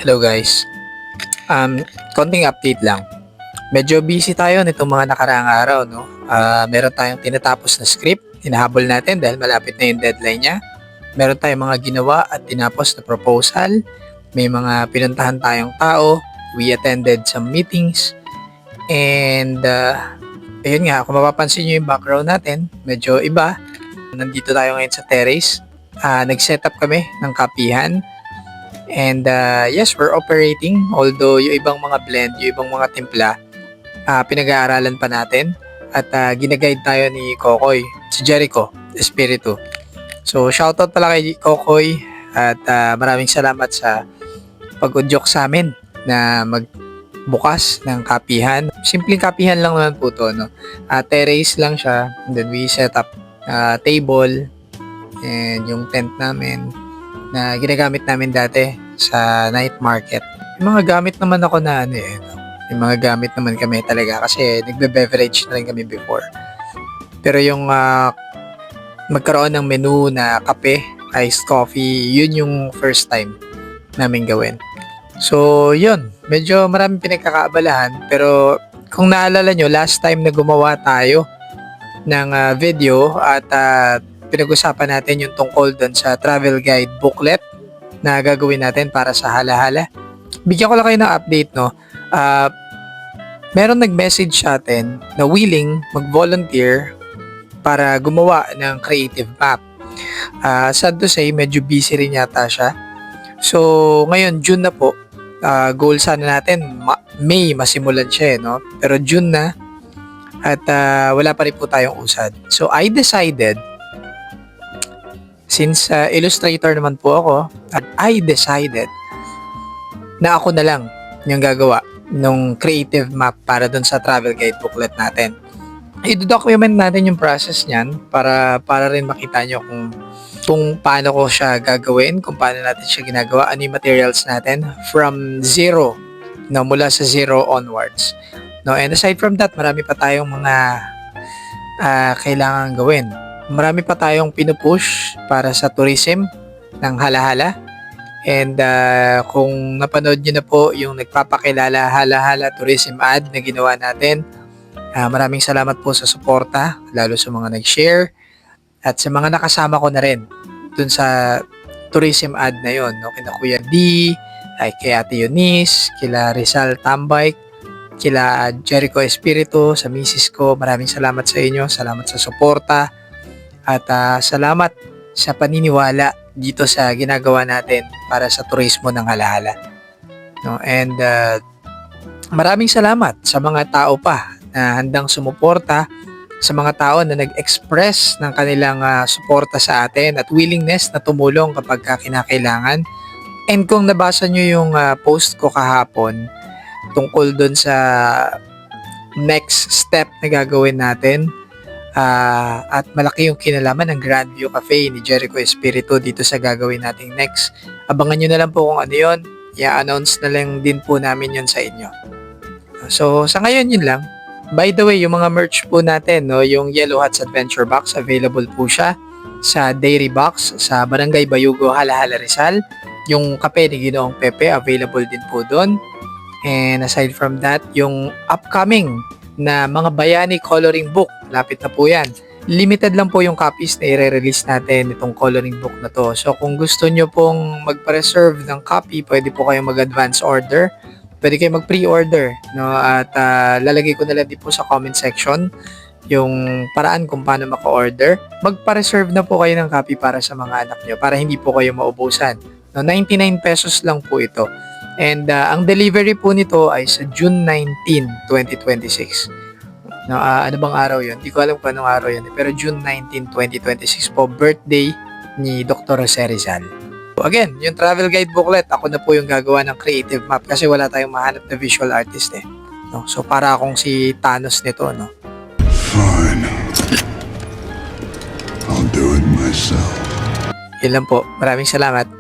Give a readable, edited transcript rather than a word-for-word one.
Hello guys. Konting update lang. Medyo busy tayo nitong mga nakaraang araw, no? Meron tayong tinatapos na script, hinahabol natin dahil malapit na yung deadline niya. Meron tayong mga ginawa at tinapos na proposal. May mga pinuntahan tayong tao. We attended some meetings. And, ayun nga, kung mapapansin nyo yung background natin, medyo iba. Nandito tayo ngayon sa terrace. Nag-setup kami ng kapihan. And yes, we're operating. Although yung ibang mga blend, yung ibang mga timpla, pinag-aaralan pa natin. At ginaguide tayo ni Kokoy, si Jericho Espiritu. So shoutout pala kay Kokoy. At maraming salamat sa pag-udyok sa amin na magbukas ng kapihan. Simpleng kapihan lang naman po to, no? Terrace lang siya. And then we set up table and yung tent namin na ginagamit namin dati sa night market. Yung mga gamit naman ako na yung mga gamit naman kami talaga kasi nagbe-beverage na rin kami before. Pero yung magkaroon ng menu na kape, iced coffee, yun yung first time namin gawin. So yun, medyo maraming pinagkakaabalahan pero kung naalala nyo, last time na gumawa tayo ng video at pinag-usapan natin yung tungkol doon sa travel guide booklet na gagawin natin para sa Hala-Hala. Bigyan ko lang kayo ng update, no? Meron nag-message sa atin na willing mag-volunteer para gumawa ng creative map. Sad to say, medyo busy rin yata siya. So, ngayon, June na po. Goal sana natin, May masimulan siya, no? Pero June na at wala pa rin po tayong usad. So, I decided, since illustrator naman po ako, at I decided na ako na lang yung gagawa ng creative map para dun sa travel guide booklet natin. I-document natin yung process niyan para rin makita nyo kung paano ko siya gagawin, kung paano natin siya ginagawa, ano yung materials natin from zero, no, mula sa zero onwards. No, and aside from that, marami pa tayong mga kailangan gawin. Marami pa tayong pinupush para sa tourism ng Hala-Hala. And kung napanood nyo na po yung nagpapakilala Hala-Hala tourism ad na ginawa natin, maraming salamat po sa suporta, lalo sa mga nag-share at sa mga nakasama ko na rin dun sa tourism ad na yon, no? Kina Kuya D, kay Ate Eunice, kila Rizal Tambay, kila Jericho Espiritu, sa misis ko, maraming salamat sa inyo, salamat sa suporta. At salamat sa paniniwala dito sa ginagawa natin para sa turismo ng Hala-Hala. No? And maraming salamat sa mga tao pa na handang sumuporta, sa mga tao na nag-express ng kanilang suporta sa atin at willingness na tumulong kapag kinakailangan. And kung nabasa nyo yung post ko kahapon tungkol dun sa next step na gagawin natin, at malaki yung kinalaman ng Grandview Cafe ni Jericho Espiritu dito sa gagawin nating next. Abangan nyo na lang po kung ano yun. I-announce na lang din po namin yun sa inyo. So, sa ngayon yun lang. By the way, yung mga merch po natin, no, yung Yellow Hats Adventure Box, available po siya sa Dairy Box sa Barangay Bayugo, Hala-Hala, Rizal. Yung kape ni Ginoong Pepe, available din po doon. And aside from that, yung upcoming na mga bayani coloring book, lapit na po yan. Limited lang po yung copies na i-release natin itong coloring book na to. So kung gusto nyo pong magpa-reserve ng copy, pwede po kayong mag-advance order. Pwede kayong mag-pre-order, no? At lalagay ko na lang din po sa comment section yung paraan kung paano maka-order. Magpa-reserve na po kayo ng copy para sa mga anak nyo para hindi po kayo maubusan. No, 99 pesos lang po ito. And ang delivery po nito ay sa June 19, 2026. No, ano bang araw yun? Hindi ko alam kung anong araw yun. Pero June 19, 2026 po, birthday ni Dr. Jose Rizal. So again, yung travel guide booklet, ako na po yung gagawa ng creative map kasi wala tayong mahanap na visual artist eh. No? So para akong si Thanos nito, no? Fine. I'll do it myself. Yun lang po. Maraming salamat.